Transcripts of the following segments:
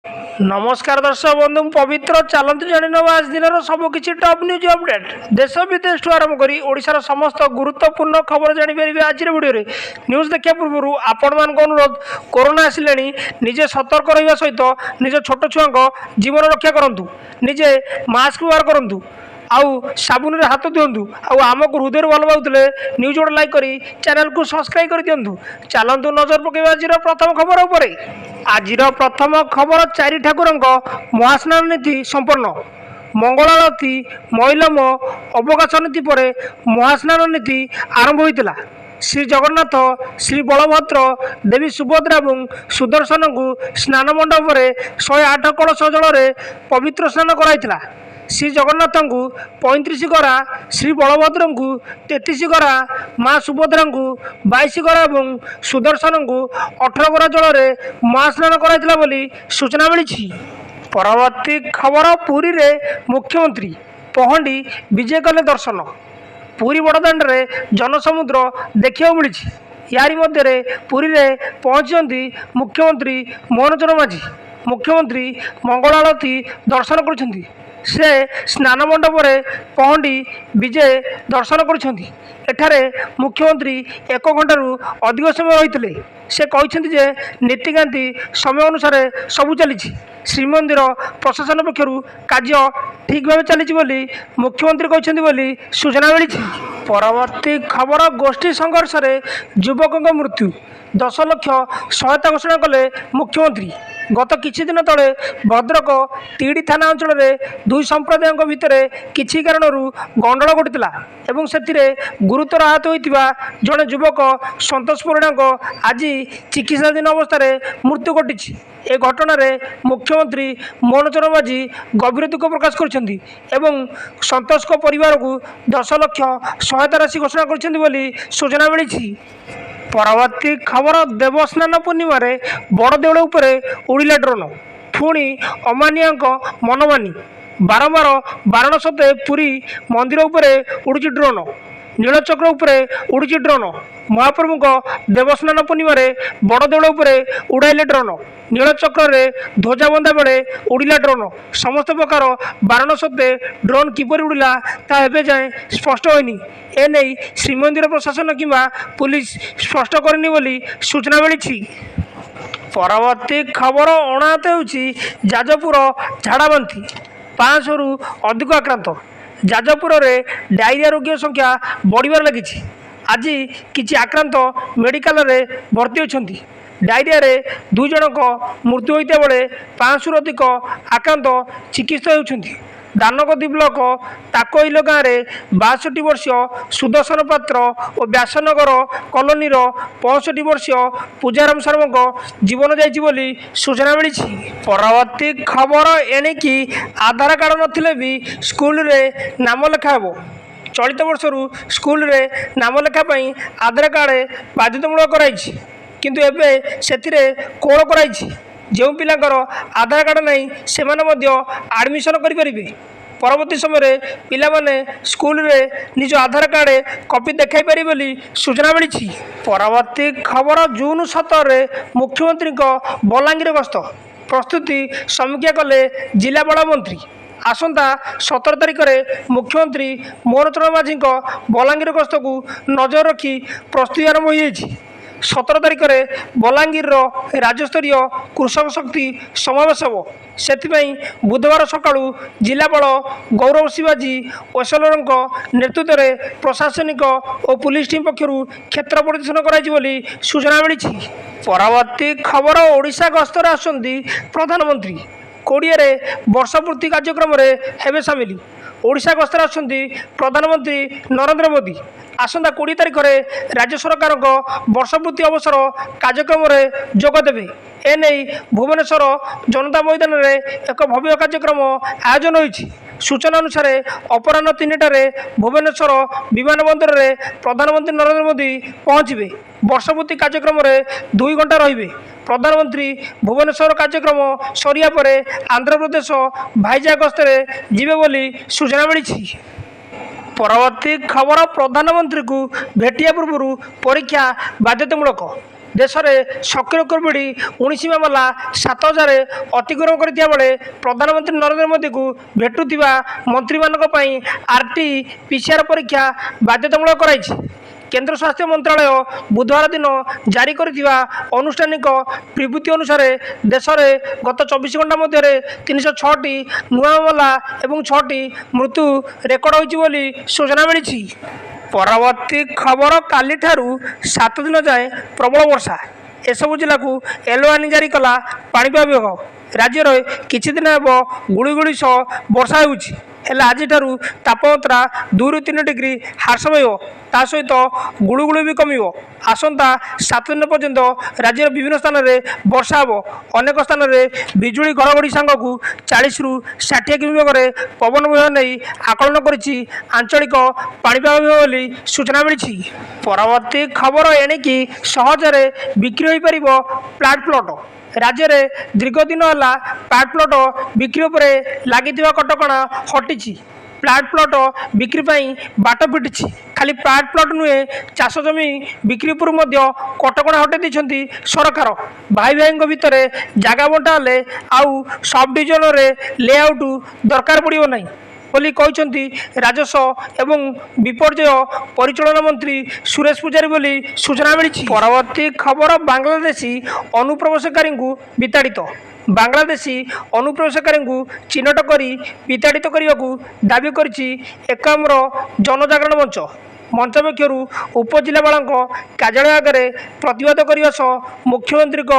नमस्कार दर्शक बंधु पवित्र चलतु जाणीनवा आज दिन सबकि टॉप न्यूज अपडेट देश विदेश आरंभ कर ओडिशार समस्त गुरुत्वपूर्ण खबर जापर आज भिडियो न्यूज देखा पूर्व आपण मान अनुरोध कोरोना आसिले निजे सतर्क रहा सहित निज छोट छुआ जीवन रक्षा करूँ निजे मास्क व्यवहार करूँ आउ साबुन रे हाथ दिंतु आमको हृदय भल पाते न्यूज गोटे लाइक करी चैनल को सब्सक्राइब कर दिंतु चलतु नजर पकेबा आज प्रथम खबर उपरे आज प्रथम खबर चारि ठाकुर महास्नान नीति संपन्न मंगलारती मैलम अवकाश नीति पर महास्नान नीति आरंभ होता श्री जगन्नाथ श्री बलभद्र देवी सुभद्रा और सुदर्शन को स्नान मंडप में 108 कलश जल पवित्र स्नान कराइला श्री जगन्नाथ को 35 गरा श्री बलभद्र को 33 गरा माँ सुभद्रा को 22 गरा और सुदर्शन को 18 गरा जल महास्नान कराइला सूचना मिली। परवर्ती खबर पुरी रे मुख्यमंत्री पहंडी विजय कले दर्शन पुरी बड़दाण्डे जनसमुद्र देखा मिली यारी मध्य पुरी रे पहुंचती मुख्यमंत्री मोहन माझी मुख्यमंत्री मंगल आरती दर्शन कर से स्नान मंडप पहंडी विजय दर्शन कर मुख्यमंत्री 1 घंटारू अधिक समय होते से कहते नीतिकांति समय अनुसार सबू चली श्रीमंदिर प्रशासन पक्षर कार्य ठीक भाव चली मुख्यमंत्री कहते सूचना मिली। परवर्ती खबर गोष्ठी संघर्ष में युवकों मृत्यु 10 लाख सहायता घोषणा कले मुख्यमंत्री गत किछि दिन तले भद्रक तीड़ी थाना अंचल में दुई संप्रदाय भितर किछि कारणरू गंडल घटिला एवं से गुरुतर आहत होइतिबा जड़े युवक संतोष परिड़ा आज चिकित्साधीन अवस्था मृत्यु घटी ए घटना मुख्यमंत्री मोहन माझी गभीर दुख प्रकाश करछन्ती एवं संतोष को परिवार को 10 लाख सहायता राशि घोषणा करछन्ती सूचना मिली। परवर्ती खबर देवस्नान पूर्णिमा बड़ देउल उपरे उड़िला ड्रोन पुणी अमानिया मनमानी बारंबार बारण सत्वे पुरी मंदिर उपरे उड़ुची ड्रोन नीलचक्र उपरे उड़ुची ड्रोन महाप्रभु देवस्नान पूर्णिमा बड़ देउल उपरे उड़ाइले ड्रोन नीलचक्र ध्वजा बंधा बेले उड़िला ड्रोन समस्त प्रकार बारण सत्वे ड्रोन किपर उड़िला ता एबे जाए स्पष्ट होइनी एने श्रीमंदिर प्रशासन किंबा पुलिस स्पष्ट करनी बोली सूचना मिली। परवर्ती खबर अणाहत होउची जाजपुर झाड़ाबांती 500 रु अधिक आक्रांत जाजपुर में डायरिया रोगी संख्या बढ़िबार लगी आज किछि आक्रांत मेडिकल रे भर्ती होती डायरिया रे 2 जनक मृत्यु होता बेले 500 रु अधिक आक्रांत चिकित्सा होती दानगदी ब्लक ताकोइल गाँव में 62 वर्षीय सुदर्शन पात्र और व्यासनगर कॉलोनी 65 वर्षीय पूजाराम शर्मा जीवन जाइए सूचना मिली। परवर्ती खबर एणिकी आधार कार्ड नथिले भी स्कूल रे नाम लेखा चलित वर्षरू स्कूल रे नाम लेखापी आधार कार्ड बाध्यतामूलक कराई किंतु एबे सेतिरे कोण कराई जो पिलांकर आधार कार्ड नहीं से आडमिशन करें परवर्ती समय पिला माने स्कूल रे निज आधार कार्ड कॉपी देखाई पारे बोली सूचना मिली। परवर्ती खबर जून 17 मुख्यमंत्री बलांगीर गस्त प्रस्तुति समीक्षा कले जिलापाल मंत्री आसंता 17 तारिख में मुख्यमंत्री मोहन माझी बलांगीर गस्त को नजर रखी प्रस्तुति आरंभ हो 17 तारिख में बलांगीर राज्यस्तरीय कृषक शक्ति समावेश हो से बुधवार सकाळु जिलापाल गौरव शिवाजी ओसलर नेतृत्व में प्रशासनिक और पुलिस टीम पक्षर क्षेत्र परिदर्शन कर सूचना मिली। परवर्ती खबर ओडिशा गस्तर आसुंदी प्रधानमंत्री कोड़िए वर्षपूर्ति कार्यक्रम हेबे सामिल ओडिशा गस्तर आसुंदी प्रधानमंत्री नरेंद्र मोदी आसंता 20 तारिख में राज्य सरकार वर्षपूर्ति अवसर कार्यक्रम में जोगदेवे एने भुवनेश्वर जनता मैदान में एक भव्य कार्यक्रम आयोजन होइछि सूचना अनुसार अपराह्न 3टारे भुवनेश्वर विमानबंदर में प्रधानमंत्री नरेंद्र मोदी पहुँचे वर्षपूर्ति कार्यक्रम में 2 घंटा रहिबे प्रधानमंत्री भुवनेश्वर कार्यक्रम सरिया पर आंध्र प्रदेश भाईजा गस्तर जीवे बोली सूचना मिली। परवर्ती खबर प्रधानमंत्री को भेटिया पूर्व परीक्षा बाध्यतामूलक ଦେଶରେ ସକ୍ରିୟ କୋଭିଡ-19 ମାମଲା 7,000 ଅତିକ୍ରମ କରିଥିବା ବେଳେ ପ୍ରଧାନମନ୍ତ୍ରୀ ନରେନ୍ଦ୍ର ମୋଦିଙ୍କୁ ଭେଟୁଥିବା ମନ୍ତ୍ରୀମାନଙ୍କ ପାଇଁ RT-PCR ପରୀକ୍ଷା ବାଧ୍ୟତାମୂଳକ କରାଇଛି। କେନ୍ଦ୍ର ସ୍ୱାସ୍ଥ୍ୟ ମନ୍ତ୍ରଣାଳୟ ବୁଧବାର ଦିନ ଜାରି କରିଥିବା ଆନୁଷ୍ଠାନିକ ବିବୃତ୍ତି ଅନୁସାରେ ଦେଶରେ ଗତ 24 ଘଣ୍ଟା ମଧ୍ୟରେ 306ଟି ନୂଆ ମାମଲା ଏବଂ 6ଟି ମୃତ୍ୟୁ ରେକର୍ଡ ହୋଇଛି ବୋଲି ସୂଚନା ମିଳିଛି। ପରବର୍ତ୍ତୀ ଖବର, କାଲିଠାରୁ 7 ଦିନ ଯାଏଁ ପ୍ରବଳ ବର୍ଷା। ଏସବୁ ଜିଲ୍ଲାକୁ ୟେଲୋ ୱାର୍ଣ୍ଣିଂ ଜାରି କଲା ପାଣିପାଗ ବିଭାଗ। ରାଜ୍ୟରେ କିଛି ଦିନ ହେବ ଗୁଳିଗୁଳି ସହ ବର୍ଷା ହେଉଛି, ହେଲେ ଆଜିଠାରୁ ତାପମାତ୍ରା 2ରୁ 3 ଡିଗ୍ରୀ ହ୍ରାସ ପାଇବ। ତା ସହିତ ଗୁଳୁଗୁଳି ବି କମିବ। ଆସନ୍ତା 7 ଦିନ ପର୍ଯ୍ୟନ୍ତ ରାଜ୍ୟର ବିଭିନ୍ନ ସ୍ଥାନରେ ବର୍ଷା ହେବ। ଅନେକ ସ୍ଥାନରେ ବିଜୁଳି ଘଡ଼ଘଡ଼ି ସାଙ୍ଗକୁ 40ରୁ 60 କିମି ବେଗରେ ପବନ ବହିବା ନେଇ ଆକଳନ କରିଛି ଆଞ୍ଚଳିକ ପାଣିପାଗ ବିଭାଗ ବୋଲି ସୂଚନା ମିଳିଛି। ପରବର୍ତ୍ତୀ ଖବର, ଏଣିକି ସହଜରେ ବିକ୍ରି ହୋଇପାରିବ ପ୍ଲାଟ୍ ପ୍ଲଟ୍। ରାଜ୍ୟରେ ଦୀର୍ଘ ଦିନ ହେଲା ପ୍ଲାଟ୍ ପ୍ଲଟ୍ ବିକ୍ରି ଉପରେ ଲାଗିଥିବା କଟକଣା ହଟିଛି। ପ୍ଲାଟ୍ ପ୍ଲଟ୍ ବିକ୍ରି ପାଇଁ ବାଟ ଫିଟିଛି। ଖାଲି ପ୍ଲାଟ୍ ପ୍ଲଟ୍ ନୁହେଁ, ଚାଷ ଜମି ବିକ୍ରି ଉପରୁ ମଧ୍ୟ କଟକଣା ହଟାଇ ଦେଇଛନ୍ତି ସରକାର। ଭାଇ ଭାଇଙ୍କ ଭିତରେ ଜାଗା ବଣ୍ଟା ହେଲେ ଆଉ ସବ୍ ଡିଭିଜନରେ ଲେଆଉଟ୍ ଦରକାର ପଡ଼ିବ ନାହିଁ ବୋଲି କହିଛନ୍ତି ରାଜସ୍ୱ ଏବଂ ବିପର୍ଯ୍ୟୟ ପରିଚାଳନା ମନ୍ତ୍ରୀ ସୁରେଶ ପୂଜାରୀ ବୋଲି ସୂଚନା ମିଳିଛି। ପରବର୍ତ୍ତୀ ଖବର, ବାଂଲାଦେଶୀ ଅନୁପ୍ରବେଶକାରୀଙ୍କୁ ବିତାଡ଼ିତ। ବାଂଲାଦେଶୀ ଅନୁପ୍ରବେଶକାରୀଙ୍କୁ ଚିହ୍ନଟ କରି ବିତାଡ଼ିତ କରିବାକୁ ଦାବି କରିଛି ଏକାମ୍ର ଜନଜାଗରଣ ମଞ୍ଚ। ମଞ୍ଚ ପକ୍ଷରୁ ଉପଜିଲ୍ଲାପାଳଙ୍କ କାର୍ଯ୍ୟାଳୟ ଆଗରେ ପ୍ରତିବାଦ କରିବା ସହ ମୁଖ୍ୟମନ୍ତ୍ରୀଙ୍କ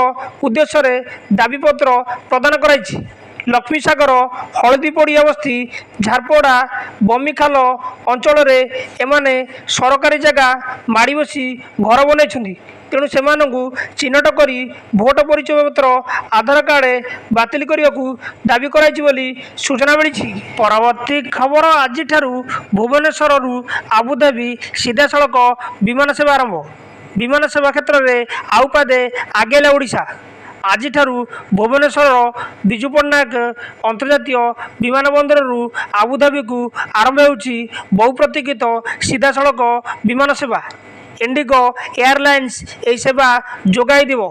ଉଦ୍ଦେଶ୍ୟରେ ଦାବିପତ୍ର ପ୍ରଦାନ କରାଯାଇଛି। ଲକ୍ଷ୍ମୀସାଗର, ହଳଦୀପଡ଼ିଆ ବସ୍ତି, ଝାରପଡ଼ା, ବମିଖାଲ ଅଞ୍ଚଳରେ ଏମାନେ ସରକାରୀ ଜାଗା ମାଡ଼ି ବସି ଘର ବନାଇଛନ୍ତି। ତେଣୁ ସେମାନଙ୍କୁ ଚିହ୍ନଟ କରି ଭୋଟ ପରିଚୟ ପତ୍ର, ଆଧାର କାର୍ଡ ବାତିଲ କରିବାକୁ ଦାବି କରାଯାଇଛି ବୋଲି ସୂଚନା ମିଳିଛି। ପରବର୍ତ୍ତୀ ଖବର, ଆଜିଠାରୁ ଭୁବନେଶ୍ୱରରୁ ଆବୁଧାବି ସିଧାସଳଖ ବିମାନ ସେବା ଆରମ୍ଭ। ବିମାନ ସେବା କ୍ଷେତ୍ରରେ ଆଉ ପାଦେ ଆଗେଇଲା ଓଡ଼ିଶା। ଆଜିଠାରୁ ଭୁବନେଶ୍ୱରର ବିଜୁ ପଟ୍ଟନାୟକ ଅନ୍ତର୍ଜାତୀୟ ବିମାନ ବନ୍ଦରରୁ ଆବୁଧାବିକୁ ଆରମ୍ଭ ହେଉଛି ବହୁ ପ୍ରତୀକ୍ଷିତ ସିଧାସଳଖ ବିମାନ ସେବା। ଇଣ୍ଡିଗୋ ଏୟାରଲାଇନ୍ସ ଏହି ସେବା ଯୋଗାଇ ଦେବ।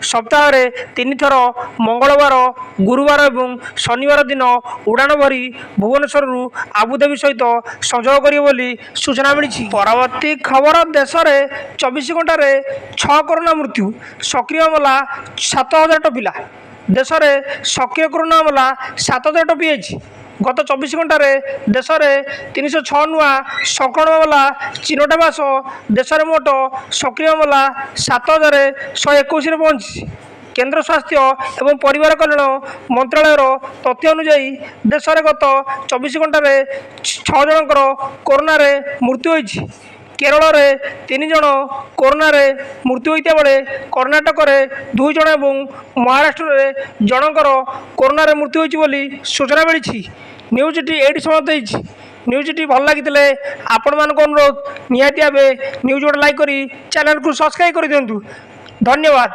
ସପ୍ତାହରେ 3 ଥର ମଙ୍ଗଳବାର, ଗୁରୁବାର ଏବଂ ଶନିବାର ଦିନ ଉଡ଼ାଣ ଭରି ଭୁବନେଶ୍ୱରରୁ ଆବୁଧାବି ସହିତ ସଂଯୋଗ କରିବ ବୋଲି ସୂଚନା ମିଳିଛି। ପରବର୍ତ୍ତୀ ଖବର, ଦେଶରେ 24 ଘଣ୍ଟାରେ 6 କରୋନା ମୃତ୍ୟୁ, ସକ୍ରିୟ ମାମଲା 7,000 ଟପିଲା। ଦେଶରେ ସକ୍ରିୟ କରୋନା ମାମଲା 7,000 ଟପିଯାଇଛି। ଗତ 24 ଘଣ୍ଟାରେ ଦେଶରେ 306 ନୂଆ ସଂକ୍ରମଣ ମାମଲା ଚିହ୍ନଟ ହେବା ସହ ଦେଶରେ ମୋଟ ସକ୍ରିୟ ମାମଲା 7,121ରେ ପହଞ୍ଚିଛି। କେନ୍ଦ୍ର ସ୍ୱାସ୍ଥ୍ୟ ଏବଂ ପରିବାର କଲ୍ୟାଣ ମନ୍ତ୍ରଣାଳୟର ତଥ୍ୟ ଅନୁଯାୟୀ ଦେଶରେ ଗତ 24 ଘଣ୍ଟାରେ 6 ଜଣଙ୍କର କରୋନାରେ ମୃତ୍ୟୁ ହୋଇଛି। କେରଳରେ 3 ଜଣ କରୋନାରେ ମୃତ୍ୟୁ ହୋଇଥିବା ବେଳେ କର୍ଣ୍ଣାଟକରେ 2 ଜଣ ଏବଂ ମହାରାଷ୍ଟ୍ରରେ ଜଣଙ୍କର କରୋନାରେ ମୃତ୍ୟୁ ହୋଇଛି ବୋଲି ସୂଚନା ମିଳିଛି। ନ୍ୟୁଜ୍ଟି ଏଇଠି ସମାପ୍ତ ହୋଇଛି। ନ୍ୟୁଜ୍ଟି ଭଲ ଲାଗିଥିଲେ ଆପଣମାନଙ୍କ ଅନୁରୋଧ, ନିହାତି ଭାବେ ନ୍ୟୁଜ୍ ଗୋଟେ ଲାଇକ୍ କରି ଚ୍ୟାନେଲକୁ ସବସ୍କ୍ରାଇବ୍ କରିଦିଅନ୍ତୁ। ଧନ୍ୟବାଦ।